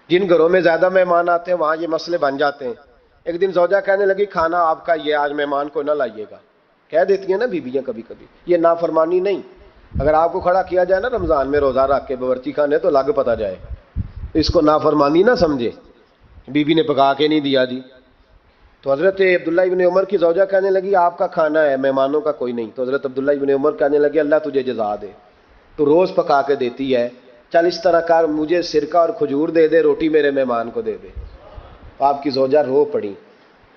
جن گھروں میں زیادہ مہمان آتے ہیں وہاں یہ مسئلے بن جاتے ہیں. ایک دن زوجہ کہنے لگی کھانا آپ کا یہ آج مہمان کو نہ لائیے گا. کہہ دیتی ہیں نا بیویاں کبھی کبھی, یہ نافرمانی نہیں. اگر آپ کو کھڑا کیا جائے نا رمضان میں روزہ رکھ کے باورچی خانے تو لگ پتا جائے, اس کو نافرمانی نہ سمجھے. بیوی نے پکا کے نہیں دیا جی. تو حضرت عبداللہ ابن عمر کی زوجہ کہنے لگی آپ کا کھانا ہے, مہمانوں کا کوئی نہیں. تو حضرت عبداللہ ابن عمر کہنے لگے اللہ تجھے جزا دے, تو روز پکا کے دیتی ہے, چل اس طرح کر مجھے سرکہ اور کھجور دے دے, روٹی میرے مہمان کو دے دے. آپ کی زوجہ رو پڑی,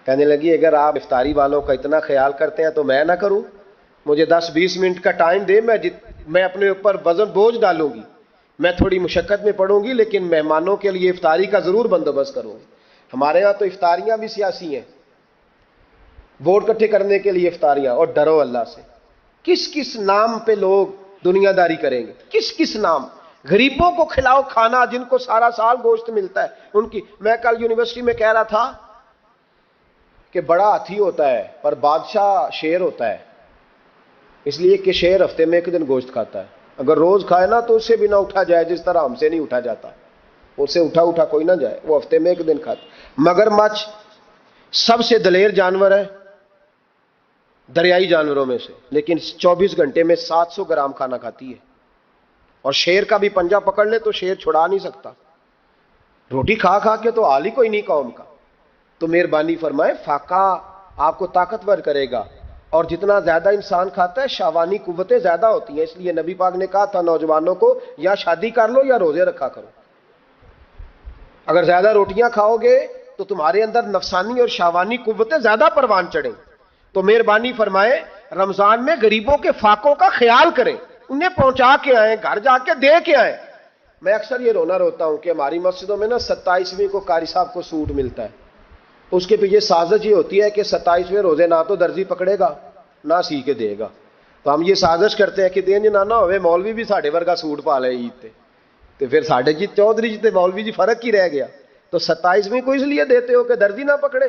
کہنے لگی اگر آپ افطاری والوں کا اتنا خیال کرتے ہیں تو میں نہ کروں. مجھے 10-20 منٹ کا ٹائم دے, میں اپنے اوپر وزن بوجھ ڈالوں گی, میں تھوڑی مشقت میں پڑوں گی, لیکن مہمانوں کے لیے افطاری کا ضرور بندوبست کروں گی. ہمارے ہاں تو افطاریاں بھی سیاسی ہیں, ووٹ کٹھے کرنے کے لیے افطاریاں. اور ڈرو اللہ سے, کس کس نام پہ لوگ دنیا داری کریں گے, کس کس نام. غریبوں کو کھلاؤ کھانا جن کو سارا سال گوشت ملتا ہے ان کی. میں کل یونیورسٹی میں کہہ رہا تھا کہ بڑا ہاتھی ہوتا ہے پر بادشاہ شیر ہوتا ہے, اس لیے کہ شیر ہفتے میں ایک دن گوشت کھاتا ہے. اگر روز کھائے نا تو اس سے بھی نہ اٹھا جائے, جس طرح ہم سے نہیں اٹھا جاتا, اس سے اٹھا کوئی نہ جائے, وہ ہفتے میں ایک دن کھاتا. مگر مچھ سب سے دلیر جانور ہے دریائی جانوروں میں سے, لیکن 24 گھنٹے میں 700 گرام کھانا کھاتی ہے. اور شیر کا بھی پنجہ پکڑ لے تو شیر چھڑا نہیں سکتا. روٹی کھا کھا کے تو حال ہی کوئی نہیں قوم کا. تو مہربانی فرمائے, فاقہ آپ کو طاقتور کرے گا, اور جتنا زیادہ انسان کھاتا ہے شہوانی قوتیں زیادہ ہوتی ہیں. اس لیے نبی پاک نے کہا تھا نوجوانوں کو یا شادی کر لو یا روزے رکھا کرو. اگر زیادہ روٹیاں کھاؤ گے تو تمہارے اندر نفسانی اور شہوانی قوتیں زیادہ پروان چڑھیں. تو مہربانی فرمائے رمضان میں غریبوں کے فاقوں کا خیال کریں, انہیں پہنچا کے آئیں, گھر جا کے دے کے آئیں. میں اکثر یہ رونا روتا ہوں کہ ہماری مسجدوں میں نا 27ویں کو قاری صاحب کو سوٹ ملتا ہے. اس کے پیچھے سازش یہ ہوتی ہے کہ 27ویں روزے نہ تو درزی پکڑے گا نہ سی کے دے گا. تو ہم یہ سازش کرتے ہیں کہ دین جی نہ ہوئے مولوی بھی ساڑھے ورگا سوٹ پا لے عید تے, تو پھر ساڑھے جی چودھری جی تے مولوی جی فرق ہی رہ گیا. تو 27ویں کو اس لیے دیتے ہو کہ درزی نہ پکڑے.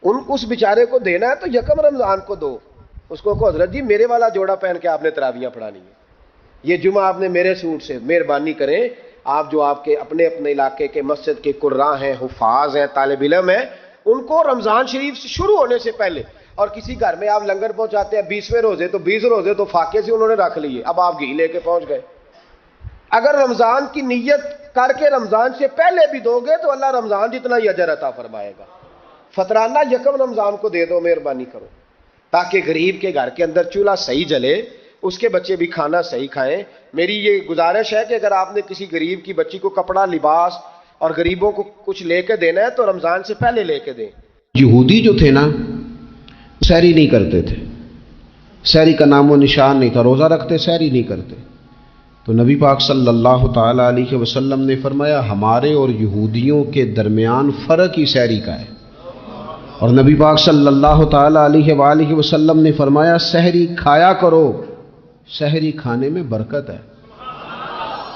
اس بیچارے کو دینا ہے تو یکم رمضان کو دو. اس کو حضرت جی میرے والا جوڑا پہن کے آپ نے تراویاں پڑھانی ہے, یہ جمعہ آپ نے میرے سوٹ سے. مہربانی کریں آپ جو آپ کے اپنے اپنے علاقے کے مسجد کے قراء ہیں, حفاظ ہیں, طالب علم ہیں, ان کو رمضان شریف سے شروع ہونے سے پہلے, اور کسی گھر میں آپ لنگر پہنچاتے ہیں 20ویں روزے تو 20 روزے تو فاقے سے انہوں نے رکھ لیے, اب آپ گھی لے کے پہنچ گئے. اگر رمضان کی نیت کر کے رمضان سے پہلے بھی دو گے تو اللہ رمضان جتنا ہی اجر عطا فرمائے گا. فطرانہ یکم رمضان کو دے دو, مہربانی کرو, تاکہ غریب کے گھر کے اندر چولہا صحیح جلے, اس کے بچے بھی کھانا صحیح کھائیں. میری یہ گزارش ہے کہ اگر آپ نے کسی غریب کی بچی کو کپڑا, لباس اور غریبوں کو کچھ لے کے دینا ہے تو رمضان سے پہلے لے کے دیں. یہودی جو تھے نا سحری نہیں کرتے تھے, سحری کا نام و نشان نہیں تھا, روزہ رکھتے سحری نہیں کرتے. تو نبی پاک صلی اللہ تعالی علیہ وسلم نے فرمایا ہمارے اور یہودیوں کے درمیان فرق ہی سحری کا ہے. اور نبی پاک صلی اللہ تعالی علیہ وآلہ وسلم نے فرمایا سحری کھایا کرو, سحری کھانے میں برکت ہے.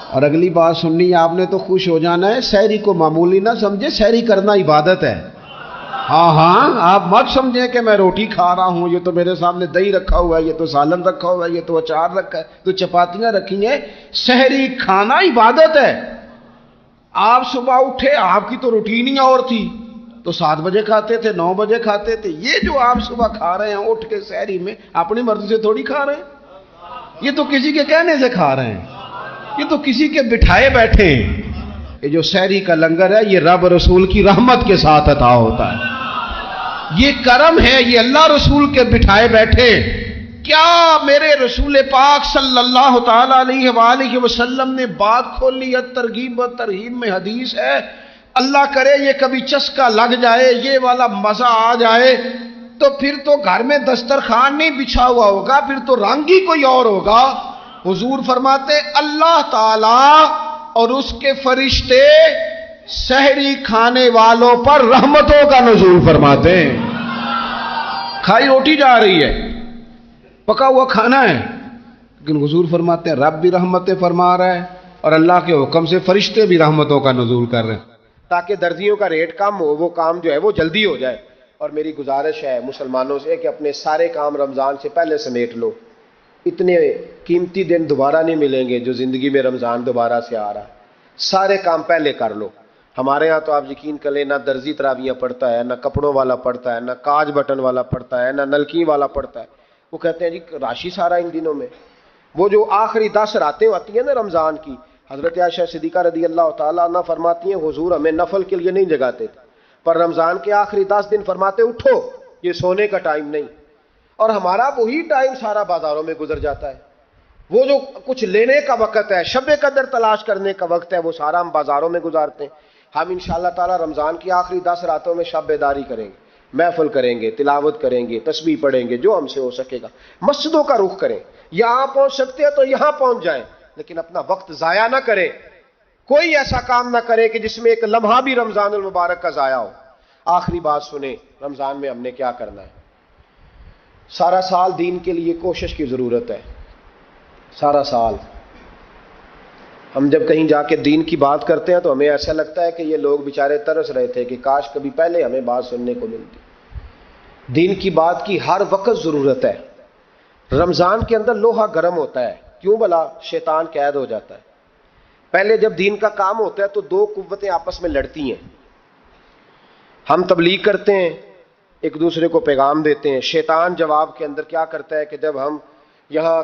اور اگلی بات سننی آپ نے تو خوش ہو جانا ہے, سحری کو معمولی نہ سمجھے, سحری کرنا عبادت ہے. ہاں آپ مت سمجھیں کہ میں روٹی کھا رہا ہوں, یہ تو میرے سامنے دہی رکھا ہوا ہے, یہ تو سالن رکھا ہوا ہے, یہ تو اچار رکھا ہے, تو چپاتیاں رکھی ہیں. سحری کھانا عبادت ہے. آپ صبح اٹھے, آپ کی تو روٹین ہی اور تھی, تو 7 بجے کھاتے تھے, 9 بجے کھاتے تھے. یہ جو آپ صبح کھا رہے ہیں اٹھ کے سحری میں, اپنی مرضی سے تھوڑی کھا رہے ہیں, یہ تو کسی کے کہنے سے کھا رہے ہیں, یہ تو کسی کے بٹھائے بیٹھے ہیں. یہ جو سحری کا لنگر ہے یہ رب رسول کی رحمت کے ساتھ عطا ہوتا ہے, یہ کرم ہے, یہ اللہ رسول کے بٹھائے بیٹھے. کیا میرے رسول پاک صلی اللہ تعالی علیہ وآلہ وسلم نے بات کھولی ہے, ترغیب و ترہیب میں حدیث ہے, اللہ کرے یہ کبھی چسکا لگ جائے, یہ والا مزہ آ جائے, تو پھر تو گھر میں دسترخوان نہیں بچھا ہوا ہوگا, پھر تو رنگ ہی کوئی اور ہوگا. حضور فرماتے اللہ تعالی اور اس کے فرشتے سحری کھانے والوں پر رحمتوں کا نزول فرماتے ہیں. کھائی روٹی جا رہی ہے, پکا ہوا کھانا ہے, لیکن حضور فرماتے ہیں رب بھی رحمتیں فرما رہا ہے اور اللہ کے حکم سے فرشتے بھی رحمتوں کا نزول کر رہے ہیں, تاکہ درزیوں کا ریٹ کم ہو, وہ کام جو ہے وہ جلدی ہو جائے. اور میری گزارش ہے مسلمانوں سے کہ اپنے سارے کام رمضان سے پہلے سمیٹ لو. اتنے قیمتی دن دوبارہ نہیں ملیں گے جو زندگی میں رمضان دوبارہ سے آ رہا ہے. سارے کام پہلے کر لو. ہمارے ہاں تو آپ یقین کر لیں، نہ درزی تراویاں پڑھتا ہے، نہ کپڑوں والا پڑھتا ہے، نہ کاج بٹن والا پڑھتا ہے، نہ نلکی والا پڑھتا ہے. وہ کہتے ہیں جی راشی سارا ان دنوں میں. وہ جو آخری 10 راتیں ہوتی ہیں نا رمضان کی، حضرت عائشہ صدیقہ رضی اللہ تعالیٰ عنہ فرماتی ہیں حضور ہمیں نفل کے لیے نہیں جگاتے تھے، پر رمضان کے آخری 10 دن فرماتے اٹھو، یہ سونے کا ٹائم نہیں. اور ہمارا وہی ٹائم سارا بازاروں میں گزر جاتا ہے. وہ جو کچھ لینے کا وقت ہے، شب قدر تلاش کرنے کا وقت ہے، وہ سارا ہم بازاروں میں گزارتے ہیں. ہم انشاءاللہ تعالی رمضان کی آخری 10 راتوں میں شب بیداری کریں گے، محفل کریں گے، تلاوت کریں گے، تسبیح پڑھیں گے، جو ہم سے ہو سکے گا. مسجدوں کا رخ کریں، یہاں پہنچ سکتے ہیں تو یہاں پہنچ جائیں، لیکن اپنا وقت ضائع نہ کریں. کوئی ایسا کام نہ کرے کہ جس میں ایک لمحہ بھی رمضان المبارک کا ضائع ہو. آخری بات سنیں، رمضان میں ہم نے کیا کرنا ہے. سارا سال دین کے لیے کوشش کی ضرورت ہے. سارا سال ہم جب کہیں جا کے دین کی بات کرتے ہیں تو ہمیں ایسا لگتا ہے کہ یہ لوگ بیچارے ترس رہے تھے کہ کاش کبھی پہلے ہمیں بات سننے کو ملتی. دین کی بات کی ہر وقت ضرورت ہے. رمضان کے اندر لوہا گرم ہوتا ہے، کیوں بھلا؟ شیطان قید ہو جاتا ہے. پہلے جب دین کا کام ہوتا ہے تو دو قوتیں آپس میں لڑتی ہیں. ہم تبلیغ کرتے ہیں، ایک دوسرے کو پیغام دیتے ہیں. شیطان جواب کے اندر کیا کرتا ہے کہ جب ہم یہاں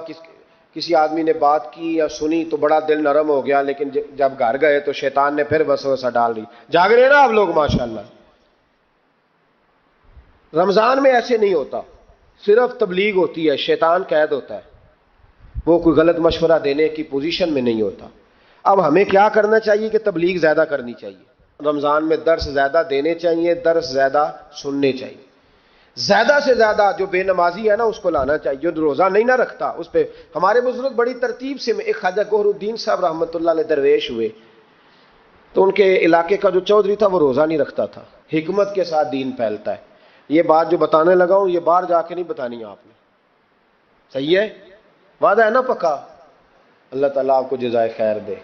کسی آدمی نے بات کی یا سنی تو بڑا دل نرم ہو گیا، لیکن جب گھر گئے تو شیطان نے پھر وسوسہ ڈال دی. جاگ رہے نا آپ لوگ ماشاءاللہ. رمضان میں ایسے نہیں ہوتا، صرف تبلیغ ہوتی ہے، شیطان قید ہوتا ہے، وہ کوئی غلط مشورہ دینے کی پوزیشن میں نہیں ہوتا. اب ہمیں کیا کرنا چاہیے کہ تبلیغ زیادہ کرنی چاہیے. رمضان میں درس زیادہ دینے چاہیے، درس زیادہ سننے چاہیے. زیادہ سے زیادہ جو بے نمازی ہے نا اس کو لانا چاہیے، جو روزہ نہیں نہ رکھتا اس پہ. ہمارے بزرگ بڑی ترتیب سے، ایک خواجہ گوہر الدین صاحب رحمۃ اللہ علیہ درویش ہوئے تو ان کے علاقے کا جو چودھری تھا وہ روزہ نہیں رکھتا تھا. حکمت کے ساتھ دین پھیلتا ہے. یہ بات جو بتانے لگا ہوں یہ باہر جا کے نہیں بتانی آپ نے، صحیح ہے؟ وعدہ ہے نا پکا؟ اللہ تعالیٰ آپ کو جزائے خیر دے.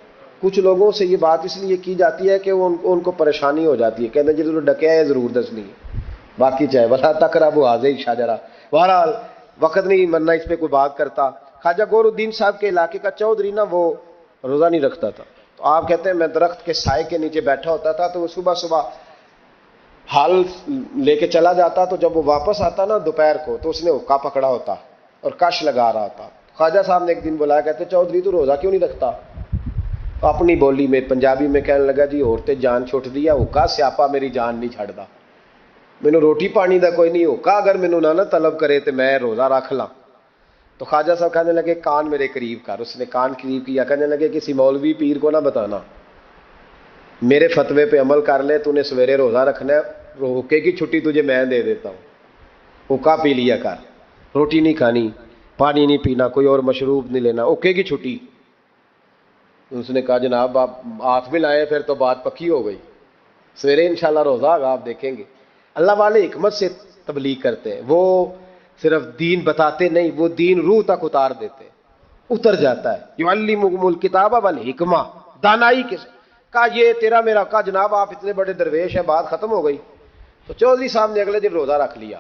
کچھ لوگوں سے یہ بات اس لیے کی جاتی ہے کہ ان کو پریشانی ہو جاتی ہے، کہتے ہیں جی ضرور ڈکیا ہے ضرور دسنی ہے، باقی چاہے ولا تقرب حاضر شاجرا. بہرحال وقت نہیں مرنا اس پہ کوئی بات کرتا. خواجہ گور الدین صاحب کے علاقے کا چودھری نا وہ روزہ نہیں رکھتا تھا. تو آپ کہتے ہیں میں درخت کے سائے کے نیچے بیٹھا ہوتا تھا تو وہ صبح صبح ہل لے کے چلا جاتا، تو جب وہ واپس آتا نا دوپہر کو تو اس نے حقہ پکڑا ہوتا اور کش لگا رہا تھا. خواجہ صاحب نے ایک دن بلایا، کہتے چودھری تو روزہ کیوں نہیں رکھتا؟ اپنی بولی میں پنجابی میں کہنے لگا جی عورتیں جان چھٹ دیا، حقہ سیاپا میری جان نہیں چھڑدا، مینو روٹی پانی دا کوئی نہیں ہوکا، اگر مینو نہ طلب کرے تو میں روزہ رکھ لاں. تو خواجہ صاحب کہنے لگے کان میرے قریب کر. اس نے کان قریب کیا، کہنے لگے کسی مولوی پیر کو نہ بتانا، میرے فتوے پہ عمل کر لے. تو نے سویرے روزہ رکھنا ہے، حقے کی چھٹی تجھے میں دے دیتا ہوں، حقہ پی لیا کر، روٹی نہیں کھانی، پانی نہیں پینا، کوئی اور مشروب نہیں لینا، حقے کی چھٹی. اس نے کہا جناب آپ ہاتھ بھی لائے، پھر تو بات پکی ہو گئی، سویرے انشاءاللہ روزہ آگا، آپ دیکھیں گے. اللہ والے حکمت سے تبلیغ کرتے ہیں، وہ صرف دین بتاتے نہیں، وہ دین روح تک اتار دیتے، اتر جاتا ہے. یعلمکم الکتاب والحکمہ، دانائی کے کہا یہ تیرا میرا. کہا جناب آپ اتنے بڑے درویش ہیں، بات ختم ہو گئی. تو چودھری صاحب نے اگلے دن روزہ رکھ لیا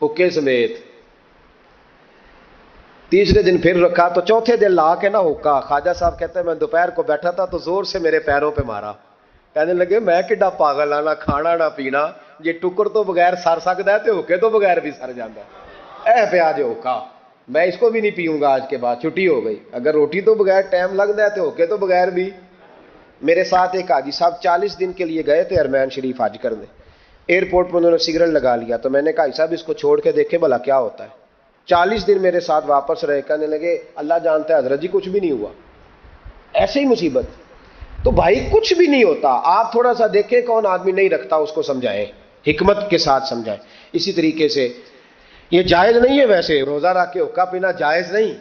حقے سمیت. تیسرے دن پھر رکھا تو چوتھے دن لا کے نہ حقہ. خواجہ صاحب کہتے ہیں میں دوپہر کو بیٹھا تھا تو زور سے میرے پیروں پہ مارا. کہنے لگے میں کڈا پاگل ہاں، نہ کھانا نہ پینا، یہ ٹکر تو بغیر سر سکتا ہے تو حقے تو بغیر بھی سر جاتا ہے. اے پہ آج حقہ، میں اس کو بھی نہیں پیوں گا آج کے بعد، چھٹی ہو گئی. اگر روٹی تو بغیر ٹائم لگتا ہے تو حقے تو بغیر بھی. میرے ساتھ ایک حاجی صاحب 40 دن کے لیے گئے تھے حرمین شریف حج کرنے. ایئرپورٹ پہ انہوں نے سگریٹ لگا لیا تو میں نے کہا صاحب اس کو چھوڑ کے دیکھے بھلا کیا ہوتا ہے. 40 دن میرے ساتھ واپس رہے. کہنے لگے اللہ جانتا ہے حضرت جی کچھ بھی نہیں ہوا، ایسے ہی مصیبت. تو بھائی کچھ بھی نہیں ہوتا، آپ تھوڑا سا دیکھیں کون آدمی نہیں رکھتا اس کو سمجھائیں، حکمت کے ساتھ سمجھائیں. اسی طریقے سے یہ جائز نہیں ہے، ویسے روزہ رکھ کے حقہ پینا جائز نہیں.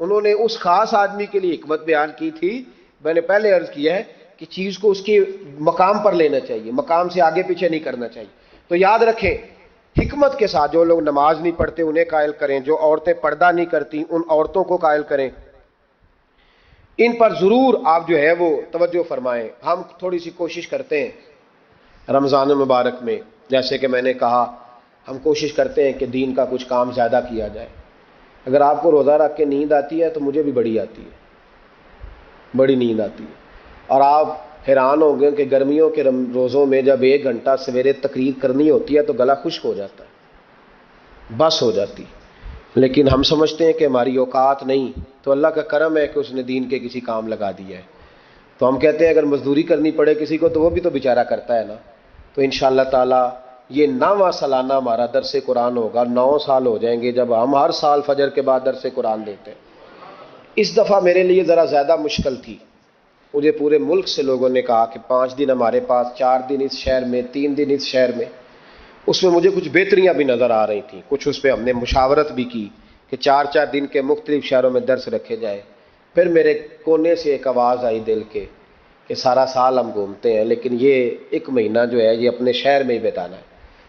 انہوں نے اس خاص آدمی کے لیے حکمت بیان کی تھی. میں نے پہلے عرض کیا ہے کہ چیز کو اس کے مقام پر لینا چاہیے، مقام سے آگے پیچھے نہیں کرنا چاہیے. تو یاد رکھیں حکمت کے ساتھ جو لوگ نماز نہیں پڑھتے انہیں قائل کریں، جو عورتیں پردہ نہیں کرتی ان عورتوں کو قائل کریں. ان پر ضرور آپ جو ہے وہ توجہ فرمائیں. ہم تھوڑی سی کوشش کرتے ہیں رمضان المبارک میں، جیسے کہ میں نے کہا ہم کوشش کرتے ہیں کہ دین کا کچھ کام زیادہ کیا جائے. اگر آپ کو روزہ رکھ کے نیند آتی ہے تو مجھے بھی بڑی آتی ہے، بڑی نیند آتی ہے. اور آپ حیران ہو گئے کہ گرمیوں کے روزوں میں جب 1 گھنٹہ سویرے تقریر کرنی ہوتی ہے تو گلا خشک ہو جاتا ہے، بس ہو جاتی، لیکن ہم سمجھتے ہیں کہ ہماری اوقات نہیں، تو اللہ کا کرم ہے کہ اس نے دین کے کسی کام لگا دیا ہے. تو ہم کہتے ہیں اگر مزدوری کرنی پڑے کسی کو تو وہ بھی تو بیچارہ کرتا ہے نا. تو انشاءاللہ تعالی یہ 9واں سالانہ ہمارا درس قرآن ہوگا. 9 سال ہو جائیں گے جب ہم ہر سال فجر کے بعد درس قرآن دیتے ہیں. اس دفعہ میرے لیے ذرا زیادہ مشکل تھی. مجھے پورے ملک سے لوگوں نے کہا کہ 5 دن ہمارے پاس، 4 دن اس شہر میں، 3 دن اس شہر میں. اس میں مجھے کچھ بہتریاں بھی نظر آ رہی تھیں. کچھ اس پہ ہم نے مشاورت بھی کی کہ 4 دن کے مختلف شہروں میں درس رکھے جائے. پھر میرے کونے سے ایک آواز آئی دل کے کہ سارا سال ہم گھومتے ہیں لیکن یہ 1 مہینہ جو ہے یہ اپنے شہر میں ہی بتانا ہے،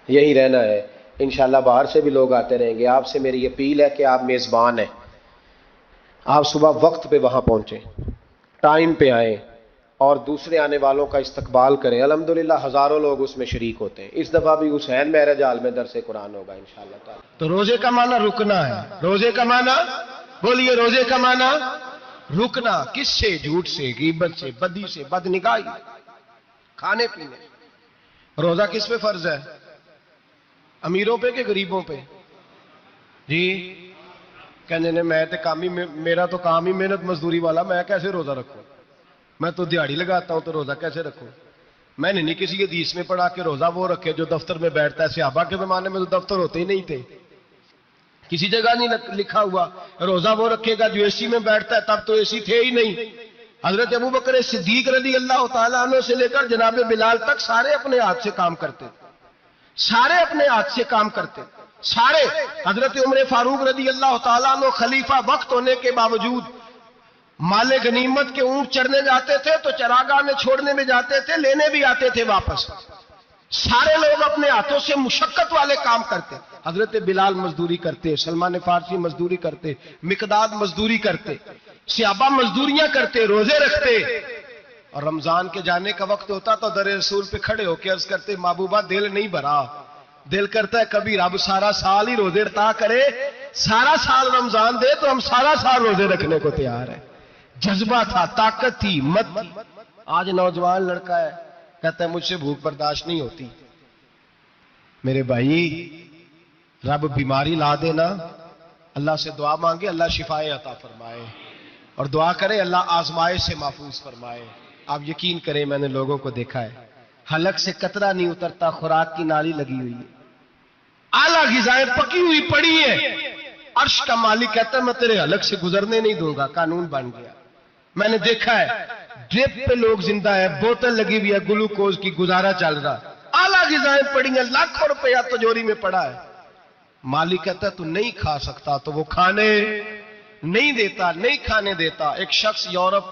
یہی رہنا ہے. انشاءاللہ باہر سے بھی لوگ آتے رہیں گے. آپ سے میری اپیل ہے کہ آپ میزبان ہیں، آپ صبح وقت پہ وہاں پہنچیں، ٹائم پہ آئیں اور دوسرے آنے والوں کا استقبال کریں. الحمدللہ ہزاروں لوگ اس میں شریک ہوتے ہیں. اس دفعہ بھی حسین معراج ہال میں درس قرآن ہوگا انشاءاللہ تعالی. تو روزے کا معنی رکنا ہے. روزے کا معنی بولیے، روزے کا معنی رکنا. کس سے؟ جھوٹ سے، غیبت سے، بدی سے، بدنگاہی، کھانے پینے. روزہ کس پہ فرض ہے؟ امیروں پہ کہ غریبوں پہ؟ جی کہنے نے میں تے کام ہی، میرا تو کام ہی محنت مزدوری والا، میں کیسے روزہ رکھوں؟ میں تو دیہڑی لگاتا ہوں تو روزہ کیسے رکھوں؟ میں نے نہیں کسی حدیث میں پڑھا کہ روزہ وہ رکھے جو دفتر میں بیٹھتا ہے. صحابہ کے زمانے میں تو دفتر ہوتے ہی نہیں تھے. کسی جگہ نہیں لکھا ہوا روزہ وہ رکھے گا جو اے سی میں بیٹھتا ہے. تب تو اے سی تھے ہی نہیں. حضرت ابو بکر صدیق رضی اللہ تعالیٰ عنہ سے لے کر جناب بلال تک سارے اپنے ہاتھ سے کام کرتے، سارے اپنے ہاتھ سے کام کرتے، سارے. حضرت عمر فاروق رضی اللہ تعالیٰ عنہ خلیفہ وقت ہونے کے باوجود مال غنیمت کے اونٹ چرنے جاتے تھے تو چراگاہ میں چھوڑنے میں جاتے تھے، لینے بھی آتے تھے واپس. سارے لوگ اپنے ہاتھوں سے مشقت والے کام کرتے. حضرت بلال مزدوری کرتے، سلمان فارسی مزدوری کرتے، مقداد مزدوری کرتے، صحابہ مزدوریاں کرتے، روزے رکھتے. اور رمضان کے جانے کا وقت ہوتا تو در رسول پہ کھڑے ہو کے عرض کرتے محبوبہ دل نہیں بھرا، دل کرتا ہے کبھی رب سارا سال ہی روزے عطا کرے، سارا سال رمضان دے تو ہم سارا سال روزے رکھنے کو تیار ہیں. جذبہ تھا، طاقت تھی، ہمت تھی. آج نوجوان لڑکا ہے کہتا ہے مجھ سے بھوک برداشت نہیں ہوتی. میرے بھائی رب بیماری لا دینا، اللہ سے دعا مانگے اللہ شفائیں عطا فرمائے، اور دعا کرے اللہ آزمائش سے محفوظ فرمائے. آپ یقین کریں میں نے لوگوں کو دیکھا ہے حلق سے قطرہ نہیں اترتا، خوراک کی نالی لگی ہوئی ہے، اعلیٰ غذائیں پکی ہوئی پڑی ہے. عرش کا مالک کہتا ہے میں تیرے حلق سے گزرنے نہیں دوں گا. قانون بن گیا. میں نے دیکھا ہے ڈرپ پہ لوگ زندہ ہے، بوتل لگی ہوئی ہے گلوکوز کی، گزارا چل رہا. اعلیٰ غذائیں پڑی ہیں، لاکھوں روپیہ تجوری میں پڑا ہے. مالک کہتا ہے تو نہیں کھا سکتا تو وہ کھانے نہیں دیتا، نہیں کھانے دیتا. ایک شخص یورپ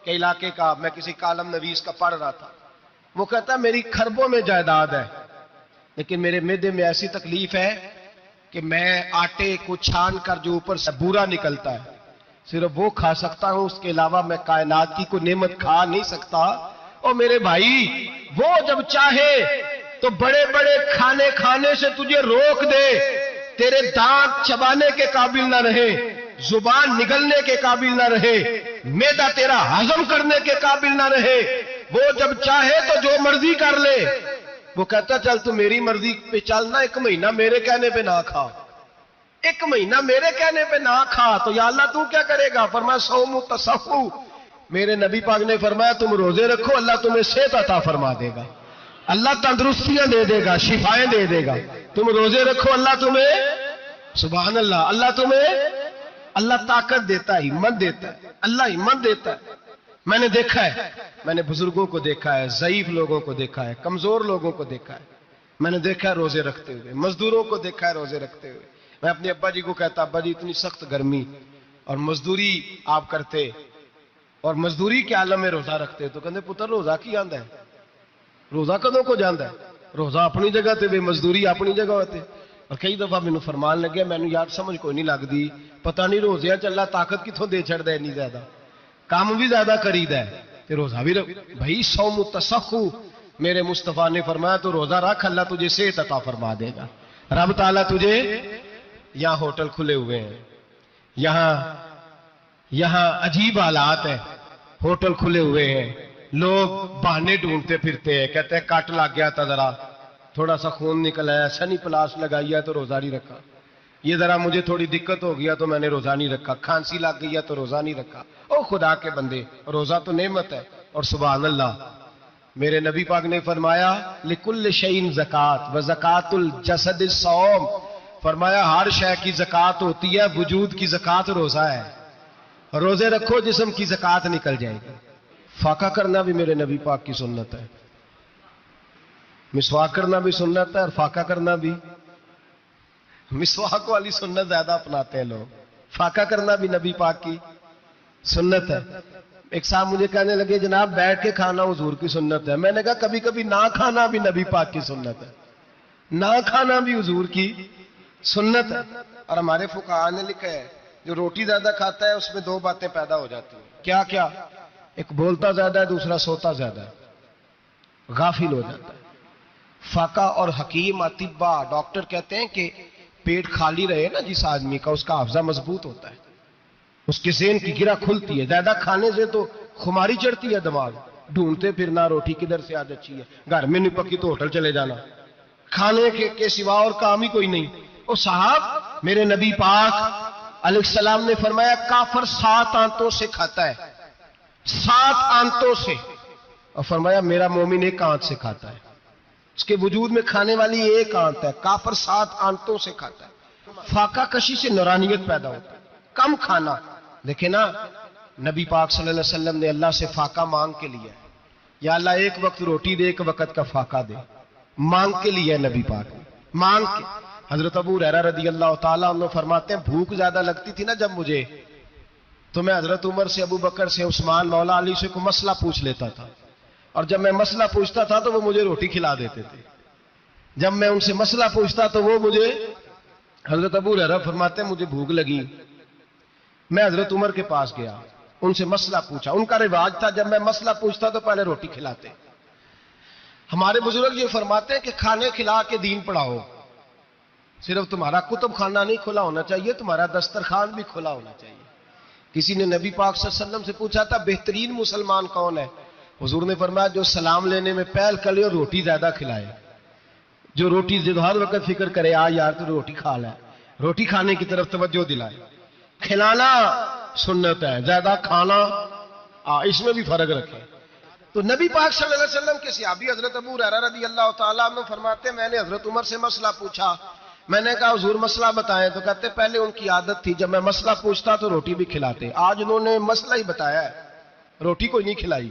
کے علاقے کا، میں کسی کالم نویس کا پڑھ رہا تھا، وہ کہتا ہے میری خربوں میں جائیداد ہے لیکن میرے معدے میں ایسی تکلیف ہے کہ میں آٹے کو چھان کر جو اوپر سے بورا نکلتا ہے صرف وہ کھا سکتا ہوں، اس کے علاوہ میں کائنات کی کوئی نعمت کھا نہیں سکتا. اور میرے بھائی وہ جب چاہے تو بڑے بڑے کھانے کھانے سے تجھے روک دے، تیرے دانت چبانے کے قابل نہ رہے، زبان نگلنے کے قابل نہ رہے، معدہ تیرا ہضم کرنے کے قابل نہ رہے. وہ جب چاہے تو جو مرضی کر لے. وہ کہتا چل تو میری مرضی پہ چلنا، 1 مہینہ میرے کہنے پہ نہ کھا، 1 مہینہ میرے کہنے پہ نہ کھا. تو یا اللہ تو کیا کرے گا؟ فرمایا صوم تصحو. میرے نبی پاک نے فرمایا تم روزے رکھو اللہ تمہیں صحت عطا فرما دے گا، اللہ تندرستیاں دے دے گا، شفائیں دے دے گا. تم روزے رکھو اللہ تمہیں، سبحان اللہ، اللہ تمہیں، اللہ طاقت دیتا ہے، ہمت دیتا ہے، اللہ ہمت دیتا ہے. میں نے دیکھا ہے، میں نے بزرگوں کو دیکھا ہے، ضعیف لوگوں کو دیکھا ہے، کمزور لوگوں کو دیکھا ہے. میں نے دیکھا ہے روزے رکھتے ہوئے، مزدوروں کو دیکھا ہے روزے رکھتے ہوئے. میں اپنے ابا جی کو کہتا ابا جی اتنی سخت گرمی اور مزدوری آپ کرتے اور مزدوری کے عالم میں روزہ رکھتے تو کہتے پتر روزہ کی آندا ہے، روزہ کدوں کو جاندا ہے، روزہ اپنی جگہ تے بے مزدوری اپنی جگہ ہوتے. اور کئی دفعہ مینوں فرمان لگیا مینوں یار سمجھ کوئی نہیں لگتی، پتہ نہیں روزے چ اللہ طاقت کتوں دے چھڑدا ہے اتنی زیادہ، کام بھی زیادہ کریدا ہے تے روزہ بھی بھائی صوم تصحو. میرے مصطفیٰ نے فرمایا تو روزہ رکھ اللہ تجھے صحت عطا فرما دے گا. رب تعالیٰ تجھے، یہاں ہوٹل کھلے ہوئے ہیں، یہاں عجیب حالات ہیں، ہوٹل کھلے ہوئے ہیں، لوگ بہانے ڈھونڈتے پھرتے ہیں, کہتے ہیں کٹ لگ گیا تھا, ذرا تھوڑا سا خون نکل آیا, سنی پلاس لگائی ہے تو روزہ نہیں رکھا, یہ ذرا مجھے تھوڑی دقت ہو گیا تو میں نے روزہ نہیں رکھا, کھانسی لگ گئی ہے تو روزہ نہیں رکھا. او خدا کے بندے, روزہ تو نعمت ہے. اور سبحان اللہ, میرے نبی پاک نے فرمایا لکل شیء زکات و زکات الجسد الصوم, فرمایا ہر شے کی زکات ہوتی ہے, وجود کی زکات روزہ ہے. روزے رکھو جسم کی زکات نکل جائے گی. فاقہ کرنا بھی میرے نبی پاک کی سنت ہے, مسواک کرنا بھی سنت ہے, اور فاقہ کرنا بھی. مسواک والی سنت زیادہ اپناتے ہیں لوگ, فاقہ کرنا بھی نبی پاک کی سنت ہے. ایک صاحب مجھے کہنے لگے جناب بیٹھ کے کھانا حضور کی سنت ہے. میں نے کہا کبھی کبھی نہ کھانا بھی نبی پاک کی سنت ہے, نہ کھانا بھی حضور کی سنت ہے. اور ہمارے فقہاء نے لکھا ہے جو روٹی زیادہ کھاتا ہے اس میں دو باتیں پیدا ہو جاتی ہیں. کیا کیا؟ ایک بولتا زیادہ ہے, دوسرا سوتا زیادہ ہے, غافل ہو جاتا ہے. فقہ اور حکیم اطباء ڈاکٹر کہتے ہیں کہ پیٹ خالی رہے نا جس آدمی کا, اس کا حافظہ مضبوط ہوتا ہے, اس کے ذہن کی گرہ کھلتی ہے. زیادہ کھانے سے تو خماری چڑھتی ہے, دماغ ڈھونڈتے پھرنا روٹی کدھر سے آج اچھی ہے, گھر میں نہیں پکی تو ہوٹل چلے جانا, کھانے کے سوا اور کام ہی کوئی نہیں. او صاحب میرے نبی پاک علیہ السلام نے فرمایا کافر 7 آنتوں سے کھاتا ہے, 7 آنتوں سے, اور فرمایا میرا مومن 1 آنت سے کھاتا ہے. اس کے وجود میں کھانے والی 1 آنت ہے, کافر 7 آنتوں سے کھاتا ہے. فاقہ کشی سے نورانیت پیدا ہوتا ہے, کم کھانا. دیکھیں نا نبی پاک صلی اللہ علیہ وسلم نے اللہ سے فاقہ مانگ کے لیا, یا اللہ 1 وقت روٹی دے, 1 وقت کا فاقہ دے, مانگ کے لیا نبی پاک نے, مانگ کے. حضرت ابو ہریرہ رضی اللہ تعالیٰ عنہ فرماتے ہیں بھوک زیادہ لگتی تھی نا جب مجھے, تو میں حضرت عمر سے, ابو بکر سے, عثمان, مولا علی سے کوئی مسئلہ پوچھ لیتا تھا, اور جب میں مسئلہ پوچھتا تھا تو وہ مجھے روٹی کھلا دیتے تھے. جب میں ان سے مسئلہ پوچھتا تو وہ مجھے, حضرت ابو ہریرہ فرماتے ہیں مجھے بھوک لگی, میں حضرت عمر کے پاس گیا, ان سے مسئلہ پوچھا. ان کا رواج تھا جب میں مسئلہ پوچھتا تو پہلے روٹی کھلاتے. ہمارے بزرگ یہ فرماتے ہیں کہ کھانے کھلا کے دین پڑھاؤ. صرف تمہارا کتب خانہ نہیں کھلا ہونا چاہیے, تمہارا دسترخوان بھی کھلا ہونا چاہیے. کسی نے نبی پاک صلی اللہ علیہ وسلم سے پوچھا تھا بہترین مسلمان کون ہے؟ حضور نے فرمایا جو سلام لینے میں پہل کرے اور روٹی زیادہ کھلائے. جو روٹی ہر وقت فکر کرے آ یار تو روٹی کھا لے, روٹی کھانے کی طرف توجہ دلائے. کھلانا سنت ہے, زیادہ کھانا اس میں بھی فرق رکھے. تو نبی پاک صلی اللہ علیہ وسلم کے صحابی حضرت ابو ہریرہ رضی اللہ تعالیٰ عنہ فرماتے ہیں میں نے حضرت عمر سے مسئلہ پوچھا. میں نے کہا حضور مسئلہ بتائیں, تو کہتے پہلے ان کی عادت تھی جب میں مسئلہ پوچھتا تو روٹی بھی کھلاتے. آج انہوں نے مسئلہ ہی بتایا ہے, روٹی کوئی نہیں کھلائی.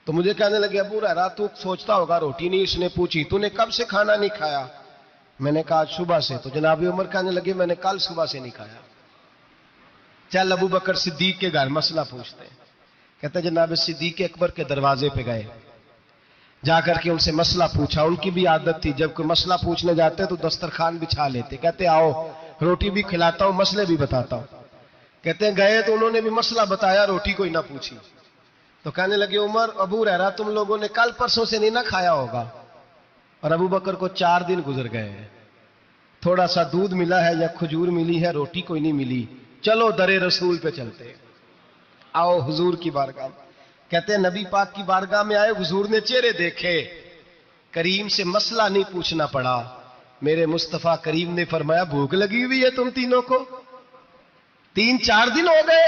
تو مجھے کہنے لگے ابو ہریرہ تو سوچتا ہوگا روٹی نہیں اس نے پوچھی, تو نے کب سے کھانا نہیں کھایا؟ میں نے کہا صبح سے. تو جناب عمر کہنے لگے میں نے کل صبح سے نہیں کھایا. چل ابو بکر صدیق کے گھر مسئلہ پوچھتے ہیں. کہتے جناب صدیق اکبر کے دروازے پہ گئے, جا کر کے ان سے مسئلہ پوچھا. ان کی بھی عادت تھی جب کوئی مسئلہ پوچھنے جاتے تو دسترخوان بچھا لیتے, کہتے آؤ روٹی بھی کھلاتا ہوں مسئلے بھی بتاتا ہوں. کہتے ہیں گئے تو انہوں نے بھی مسئلہ بتایا, روٹی کوئی نہ پوچھی. تو کہنے لگے عمر ابو ہریرہ تم لوگوں نے کل پرسوں سے نہیں نہ کھایا ہوگا. اور ابو بکر کو 4 دن گزر گئے ہیں, تھوڑا سا دودھ ملا ہے یا کھجور ملی ہے, روٹی کوئی نہیں ملی. چلو در رسول پہ چلتے, آؤ حضور کی بارگاہ. کہتے ہیں نبی پاک کی بارگاہ میں آئے, حضور نے چہرے دیکھے, کریم سے مسئلہ نہیں پوچھنا پڑا. میرے مصطفیٰ کریم نے فرمایا بھوک لگی ہوئی ہے تم تینوں کو, 3-4 دن ہو گئے.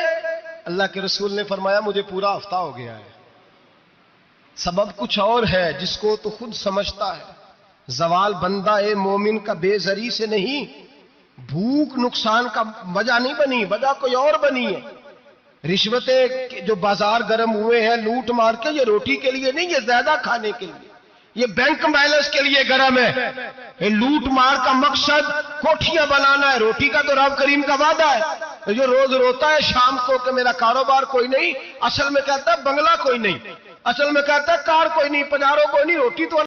اللہ کے رسول نے فرمایا مجھے پورا ہفتہ ہو گیا ہے. سبب کچھ اور ہے جس کو تو خود سمجھتا ہے. زوال بندہ مومن کا بے زری سے نہیں, بھوک نقصان کا وجہ نہیں بنی, وجہ کوئی اور بنی ہے. رشوتیں جو بازار گرم ہوئے ہیں لوٹ مار کے, یہ روٹی کے لیے نہیں, یہ زیادہ کھانے کے لیے, یہ بینک بیلنس کے لیے گرم ہے. یہ لوٹ مار کا مقصد کوٹھیاں بنانا ہے, روٹی کا تو رب کریم کا وعدہ ہے. جو روز روتا ہے شام کو کہ میرا کاروبار کوئی نہیں, اصل میں کہتا ہے بنگلہ کوئی نہیں, اصل میں کہتا ہے کار کوئی نہیں, پجارو کوئی نہیں, روٹی تو